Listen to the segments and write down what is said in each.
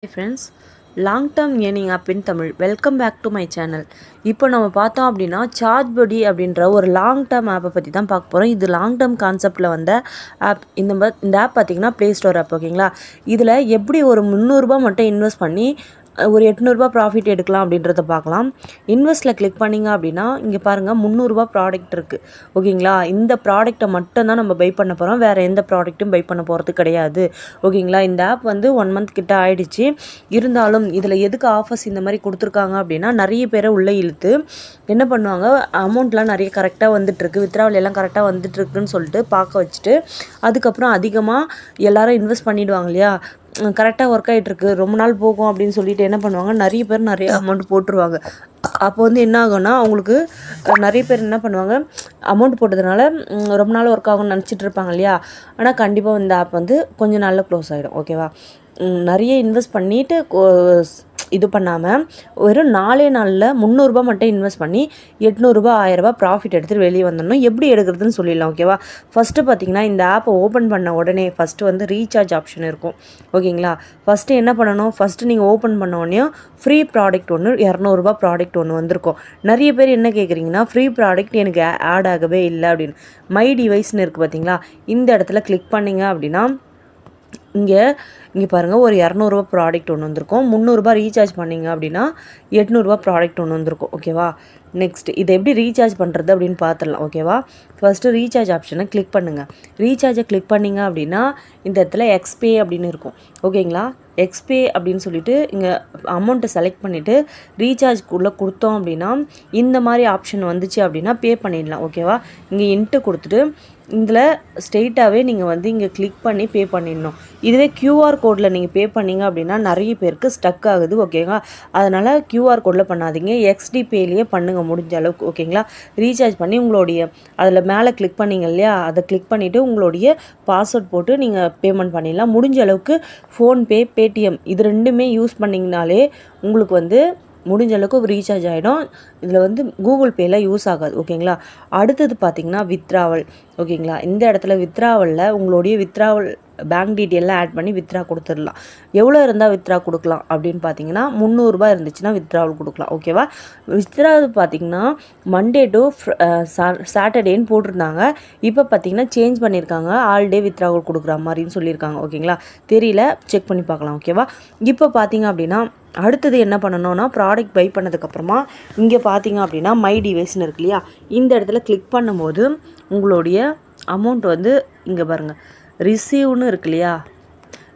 Hi friends, long term earning app in Tamil welcome back to my channel. இப்போ நம்ம பார்த்தோம் அப்படின்னா சார்ஜ்படி அப்படின்ற ஒரு லாங் டேர்ம் ஆப்பை பற்றி தான் பார்க்க போகிறோம். இது லாங் டேர்ம் கான்செப்டில் வந்த ஆப். இந்த ஆப் பார்த்திங்கன்னா ப்ளே ஸ்டோர் ஆப். ஓகேங்களா, இதில் எப்படி ஒரு 300 மட்டும் இன்வெஸ்ட் பண்ணி ஒரு 800 ப்ராஃபிட் எடுக்கலாம் அப்படின்றத பார்க்கலாம். இன்வெஸ்ட்டில் கிளிக் பண்ணிங்க அப்படின்னா இங்கே பாருங்கள் 300 ப்ராடக்ட் இருக்குது. ஓகேங்களா, இந்த ப்ராடக்ட்டை மட்டும்தான் நம்ம பை பண்ண போகிறோம், வேறு எந்த ப்ராடக்ட்டும் பை பண்ண போகிறது கிடையாது. ஓகேங்களா, இந்த ஆப் வந்து 1 மந்த் கிட்ட ஆயிடுச்சு. இருந்தாலும் இதில் எதுக்கு ஆஃபர்ஸ் இந்த மாதிரி கொடுத்துருக்காங்க அப்படின்னா நிறைய பேரை உள்ளே இழுத்து என்ன பண்ணுவாங்க, அமௌண்ட்லாம் நிறைய கரெக்டாக வந்துட்டுருக்கு, வித்ராவல் எல்லாம் கரெக்டாக வந்துட்டுருக்குன்னு சொல்லிட்டு பார்க்க வச்சுட்டு அதுக்கப்புறம் அதிகமாக எல்லாரும் இன்வெஸ்ட் பண்ணிவிடுவாங்க இல்லையா. கரெக்டாக ஒர்க் ஆகிட்டுருக்கு, ரொம்ப நாள் போகும் அப்படின்னு சொல்லிட்டு என்ன பண்ணுவாங்க, நிறைய பேர் நிறைய அமௌண்ட் போட்டுருவாங்க. அப்போ வந்து என்ன ஆகும்னா அவங்களுக்கு நிறைய பேர் என்ன பண்ணுவாங்க, அமௌண்ட் போட்டதுனால ரொம்ப நாள் ஒர்க் ஆகும்னு நினச்சிட்டு இருப்பாங்க இல்லையா. ஆனால் கண்டிப்பாக இந்த ஆப் வந்து கொஞ்சம் நாளில் க்ளோஸ் ஆகிடும். ஓகேவா, நிறைய இன்வெஸ்ட் பண்ணிவிட்டு இது பண்ணாமல் வெறும் 4 நாளில் 300 மட்டும் இன்வெஸ்ட் பண்ணி 800 1000 ப்ராஃபிட் எடுத்துகிட்டு வெளியே வந்துடணும். எப்படி எடுக்கிறதுன்னு சொல்லிடலாம். ஓகேவா, ஃபஸ்ட்டு பார்த்தீங்கன்னா இந்த ஆப்பை ஓப்பன் பண்ண உடனே ஃபஸ்ட்டு வந்து ரீசார்ஜ் ஆப்ஷன் இருக்கும். ஓகேங்களா, ஃபஸ்ட்டு என்ன பண்ணணும், ஃபஸ்ட்டு நீங்கள் ஓப்பன் பண்ண உடனே ஃப்ரீ ப்ராடக்ட் ஒன்று 200 ப்ராடக்ட் ஒன்று வந்திருக்கும். நிறைய பேர் என்ன கேட்குறீங்கன்னா, ஃப்ரீ ப்ராடக்ட் எனக்கு ஆட் ஆகவே இல்லை அப்படின்னு. மை டிவைஸ்னு இருக்குது பார்த்தீங்களா, இந்த இடத்துல கிளிக் பண்ணிங்க அப்படின்னா இங்கே பாருங்கள் ஒரு 200 ப்ராடக்ட் ஒன்று வந்திருக்கும். 300 ரீசார்ஜ் பண்ணிங்க அப்படின்னா 800 ப்ராடக்ட் ஒன்று வந்திருக்கும். ஓகேவா, நெக்ஸ்ட் இதை எப்படி ரீசார்ஜ் பண்ணுறது அப்படின்னு பார்த்துடலாம். ஓகேவா, ஃபஸ்ட்டு ரீசார்ஜ் ஆப்ஷனை கிளிக் பண்ணுங்கள். ரீசார்ஜை கிளிக் பண்ணிங்க அப்படின்னா இந்த இடத்துல எக்ஸ்பே அப்படின்னு இருக்கும். ஓகேங்களா, எக்ஸ்பே அப்படின்னு சொல்லிட்டு இங்கே அமௌண்ட்டை செலக்ட் பண்ணிவிட்டு ரீசார்ஜ்க்குள்ளே கொடுத்தோம் அப்படின்னா இந்த மாதிரி ஆப்ஷன் வந்துச்சு அப்படின்னா பே பண்ணிடலாம். ஓகேவா, இங்கே இன்ட்டு கொடுத்துட்டு இதில் ஸ்ட்ரெயிட்டாகவே நீங்கள் வந்து இங்கே கிளிக் பண்ணி பே பண்ணிடணும். இதுவே QR கோடில் நீங்கள் பே பண்ணிங்க அப்படின்னா நிறைய பேருக்கு ஸ்டக் ஆகுது. ஓகேங்களா, அதனால் QR கோடில் பண்ணாதீங்க, XD பேலேயே பண்ணுங்கள் முடிஞ்ச அளவுக்கு. ஓகேங்களா, ரீசார்ஜ் பண்ணி உங்களுடைய அதில் மேலே கிளிக் பண்ணிங்க இல்லையா, அதை கிளிக் பண்ணிவிட்டு உங்களுடைய பாஸ்வேர்ட் போட்டு நீங்கள் பேமெண்ட் பண்ணிடலாம். முடிஞ்ச அளவுக்கு ஃபோன்பே, பேடிஎம் இது ரெண்டுமே யூஸ் பண்ணிங்கனாலே உங்களுக்கு வந்து முடிஞ்ச அளவுக்கு ரீசார்ஜ் ஆகிடும். இதில் வந்து கூகுள் பேயில் யூஸ் ஆகாது. ஓகேங்களா, அடுத்தது பார்த்திங்கன்னா வித்ராவல். ஓகேங்களா, இந்த இடத்துல வித்ராவலில் உங்களுடைய வித்ராவல் பேங்க் டீட்டெயிலாம் ஆட் பண்ணி வித்ரா கொடுத்துடலாம். எவ்வளோ இருந்தால் வித்ரா கொடுக்கலாம் அப்படின்னு பார்த்தீங்கன்னா 300 இருந்துச்சுன்னா வித்ராவல் கொடுக்கலாம். ஓகேவா, வித்ரா பார்த்திங்கன்னா மண்டே டு சாட்டர்டேன்னு போட்டிருந்தாங்க. இப்போ பார்த்திங்கன்னா சேஞ்ச் பண்ணியிருக்காங்க, ஆல் டே வித்ராவல் கொடுக்குற மாதிரின்னு சொல்லியிருக்காங்க. ஓகேங்களா, தெரியல, செக் பண்ணி பார்க்கலாம். ஓகேவா, இப்போ பார்த்திங்க அப்படின்னா அடுத்தது என்ன பண்ணணும்னா ப்ராடக்ட் பை பண்ணதுக்கப்புறமா இங்கே பார்த்தீங்க அப்படின்னா மை டிவைஸ்னு இருக்கு இல்லையா, இந்த இடத்துல கிளிக் பண்ணும்போது உங்களுடைய அமௌண்ட் வந்து இங்கே பாருங்கள் ரிசீவ்னு இருக்கு இல்லையா,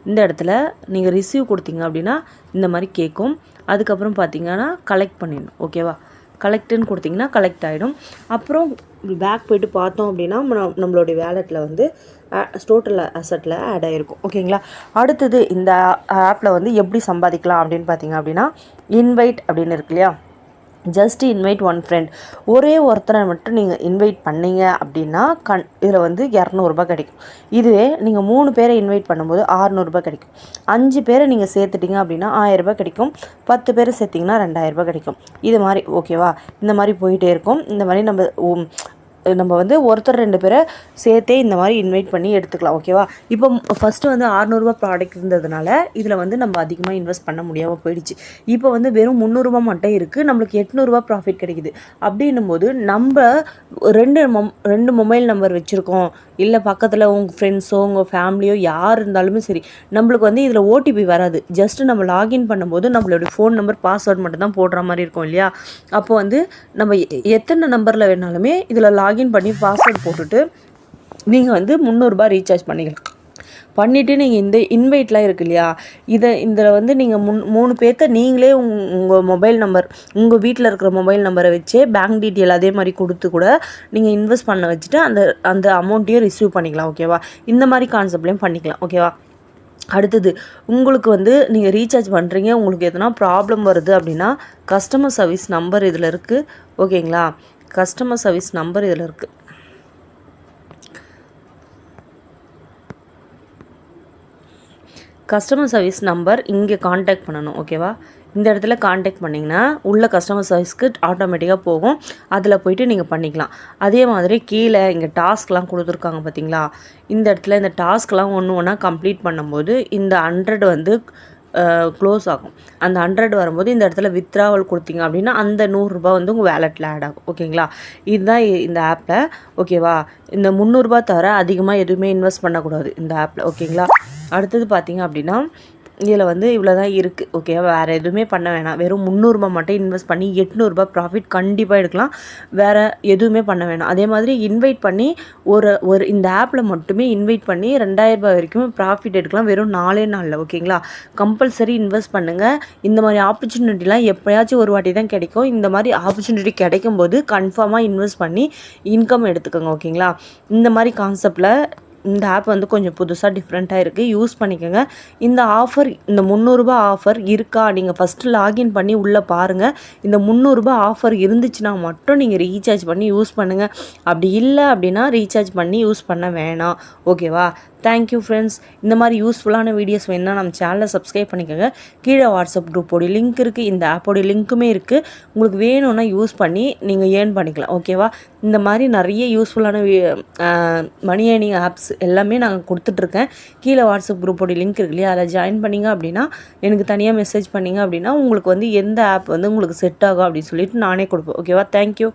இந்த இடத்துல நீங்கள் ரிசீவ் கொடுத்தீங்க அப்படின்னா இந்த மாதிரி கேட்கும். அதுக்கப்புறம் பார்த்தீங்கன்னா கலெக்ட் பண்ணிடணும். ஓகேவா, கலெக்டுன்னு கொடுத்திங்கன்னா கலெக்ட் ஆகிடும். அப்புறம் பேக் போய்ட்டு பார்த்தோம் அப்படின்னா நம்மளுடைய வேலெட்டில் வந்து டோட்டல் அசட்டில் ஆட் ஆகிருக்கும். ஓகேங்களா, அடுத்தது இந்த ஆப்பில் வந்து எப்படி சம்பாதிக்கலாம் அப்படின்னு பார்த்தீங்க அப்படின்னா இன்வைட் அப்படின்னு இருக்கு இல்லையா, ஜஸ்ட் இன்வைட் ஒன் ஃப்ரெண்ட், ஒரே ஒருத்தரை மட்டும் நீங்கள் இன்வைட் பண்ணீங்க அப்படின்னா இதில் வந்து 200 கிடைக்கும். இதுவே நீங்கள் 3 பேரை இன்வைட் பண்ணும்போது 600 கிடைக்கும். 5 பேரை நீங்கள் சேர்த்துட்டிங்க அப்படின்னா 1000 கிடைக்கும். 10 பேரை சேர்த்திங்கன்னா 2000 கிடைக்கும். இது மாதிரி. ஓகேவா, இந்த மாதிரி போயிட்டே இருக்கும். இந்த மாதிரி நம்ம வந்து ஒருத்தர் 2 பேரை சேர்த்தே இந்த மாதிரி இன்வைட் பண்ணி எடுத்துக்கலாம். ஓகேவா, இப்போ ஃபஸ்ட்டு வந்து 600 ப்ராடக்ட் இருந்ததுனால இதில் வந்து நம்ம அதிகமாக இன்வெஸ்ட் பண்ண முடியாமல் போயிடுச்சு. இப்போ வந்து வெறும் 300 மட்டும் இருக்குது, நம்மளுக்கு 800 ப்ராஃபிட் கிடைக்குது. அப்படின்னும் போது நம்ம 2 மொபைல் நம்பர் வச்சுருக்கோம், இல்லை பக்கத்தில் உங்கள் ஃப்ரெண்ட்ஸோ உங்கள் ஃபேமிலியோ யார் இருந்தாலுமே சரி, நம்மளுக்கு வந்து இதில் OTP வராது. ஜஸ்ட்டு நம்ம லாகின் பண்ணும்போது நம்மளுடைய ஃபோன் நம்பர் பாஸ்வேர்ட் மட்டும் தான் போடுற மாதிரி இருக்கும் இல்லையா. அப்போ வந்து நம்ம எத்தனை நம்பரில் வேணாலுமே இதில் லாகின் பண்ணி பாஸ்வேர்ட் போட்டுட்டு நீங்கள் வந்து 300 ரீசார்ஜ் பண்ணிக்கலாம். பண்ணிவிட்டு நீங்கள் இந்த இன்வைட்லாம் இருக்குது இல்லையா, இதில் வந்து நீங்கள் 3 பேர்த்த நீங்களே உங்கள் மொபைல் நம்பர், உங்கள் வீட்டில் இருக்கிற மொபைல் நம்பரை வச்சே பேங்க் டீட்டெயில் அதே மாதிரி கொடுத்து கூட நீங்கள் இன்வெஸ்ட் பண்ண வச்சுட்டு அந்த அமௌண்ட்டையும் ரிசீவ் பண்ணிக்கலாம். ஓகேவா, இந்த மாதிரி கான்செப்ட்லேயும் பண்ணிக்கலாம். ஓகேவா, அடுத்தது உங்களுக்கு வந்து நீங்கள் ரீசார்ஜ் பண்ணுறீங்க, உங்களுக்கு எதனா ப்ராப்ளம் வருது அப்படின்னா கஸ்டமர் சர்வீஸ் நம்பர் இதில் இருக்குது. ஓகேங்களா, கஸ்டமர் சர்வீஸ் நம்பர் இதில் இருக்குது. கஸ்டமர் சர்வீஸ் நம்பர் இங்கே காண்டாக்ட் பண்ணணும். ஓகேவா, இந்த இடத்துல காண்டாக்ட் பண்ணிங்கன்னா உள்ள கஸ்டமர் சர்வீஸ்க்கு ஆட்டோமேட்டிக்காக போகும், அதில் போய்ட்டு நீங்கள் பண்ணிக்கலாம். அதே மாதிரி கீழே இங்கே டாஸ்க்லாம் கொடுத்துருக்காங்க பார்த்தீங்களா, இந்த இடத்துல இந்த டாஸ்க்லாம் ஒன்று ஒன்றா கம்ப்ளீட் பண்ணும்போது இந்த 100 வந்து க்ளோஸ் ஆகும். அந்த 100 வரும்போது இந்த இடத்துல வித்ட்ராவல் கொடுத்தீங்க அப்படின்னா அந்த 100 ரூபாய் வந்து உங்கள் வேலெட்டில் ஆட் ஆகும். ஓகேங்களா, இதுதான் இந்த ஆப்பில். ஓகேவா, இந்த 300 ரூபாய் தவிர அதிகமாக எதுவுமே இன்வெஸ்ட் பண்ணக்கூடாது இந்த ஆப்பில். ஓகேங்களா, அடுத்தது பார்த்தீங்க அப்படின்னா இதில் வந்து இவ்வளோ தான் இருக்குது. ஓகே, வேறு எதுவுமே பண்ண வேணாம். வெறும் 300 ரூபாய் மட்டும் இன்வெஸ்ட் பண்ணி 800 ரூபாய் ப்ராஃபிட் கண்டிப்பாக எடுக்கலாம். வேறு எதுவுமே பண்ண வேணாம். அதே மாதிரி இன்வைட் பண்ணி ஒரு இந்த ஆப்பில் மட்டுமே இன்வைட் பண்ணி 2000 ரூபாய் வரைக்கும் ப்ராஃபிட் எடுக்கலாம் வெறும் 4 நாளில். ஓகேங்களா, கம்பல்சரி இன்வெஸ்ட் பண்ணுங்கள். இந்த மாதிரி ஆப்பர்ச்சுனிட்டிலாம் எப்போயாச்சும் ஒரு வாட்டி தான் கிடைக்கும். இந்த மாதிரி ஆப்பர்ச்சுனிட்டி கிடைக்கும் போது கன்ஃபார்மாக இன்வெஸ்ட் பண்ணி இன்கம் எடுத்துக்கோங்க. ஓகேங்களா, இந்த மாதிரி கான்செப்டில் இந்த ஆப் வந்து கொஞ்சம் புதுசாக டிஃப்ரெண்ட்டாக இருக்குது, யூஸ் பண்ணிக்கோங்க. இந்த ஆஃபர், இந்த 300 ரூபாய் ஆஃபர் இருக்கா, நீங்கள் ஃபஸ்ட்டு லாகின் பண்ணி உள்ளே பாருங்கள். இந்த 300 ரூபாய் ஆஃபர் இருந்துச்சுன்னா மட்டும் நீங்கள் ரீசார்ஜ் பண்ணி யூஸ் பண்ணுங்கள். அப்படி இல்லை அப்படின்னா ரீசார்ஜ் பண்ணி யூஸ் பண்ண வேணாம். ஓகேவா, தேங்க்யூ ஃப்ரெண்ட்ஸ். இந்த மாதிரி யூஸ்ஃபுல்லான வீடியோஸ் வேணுன்னா நம்ம சேனலை சப்ஸ்கிரைப் பண்ணிக்கோங்க. கீழே வாட்ஸ்அப் குரூப்போடைய லிங்க் இருக்குது, இந்த ஆப்போடைய லிங்க்குமே இருக்குது. உங்களுக்கு வேணும்னா யூஸ் பண்ணி நீங்கள் ஏர்ன் பண்ணிக்கலாம். ஓகேவா, இந்த மாதிரி நிறைய யூஸ்ஃபுல்லான மணி ஏர்னிங் ஆப்ஸ் எல்லாமே நாங்கள் கொடுத்துட்ருக்கேன். கீழே வாட்ஸ்அப் குரூப்போடைய லிங்க் இருக்கு இல்லையா, அதில் ஜாயின் பண்ணிங்க அப்படின்னா எனக்கு தனியாக மெசேஜ் பண்ணிங்க அப்படின்னா உங்களுக்கு வந்து எந்த ஆப் வந்து உங்களுக்கு செட் ஆகும் அப்படின்னு சொல்லிட்டு நானே கொடுப்பேன். ஓகேவா, தேங்க்யூ.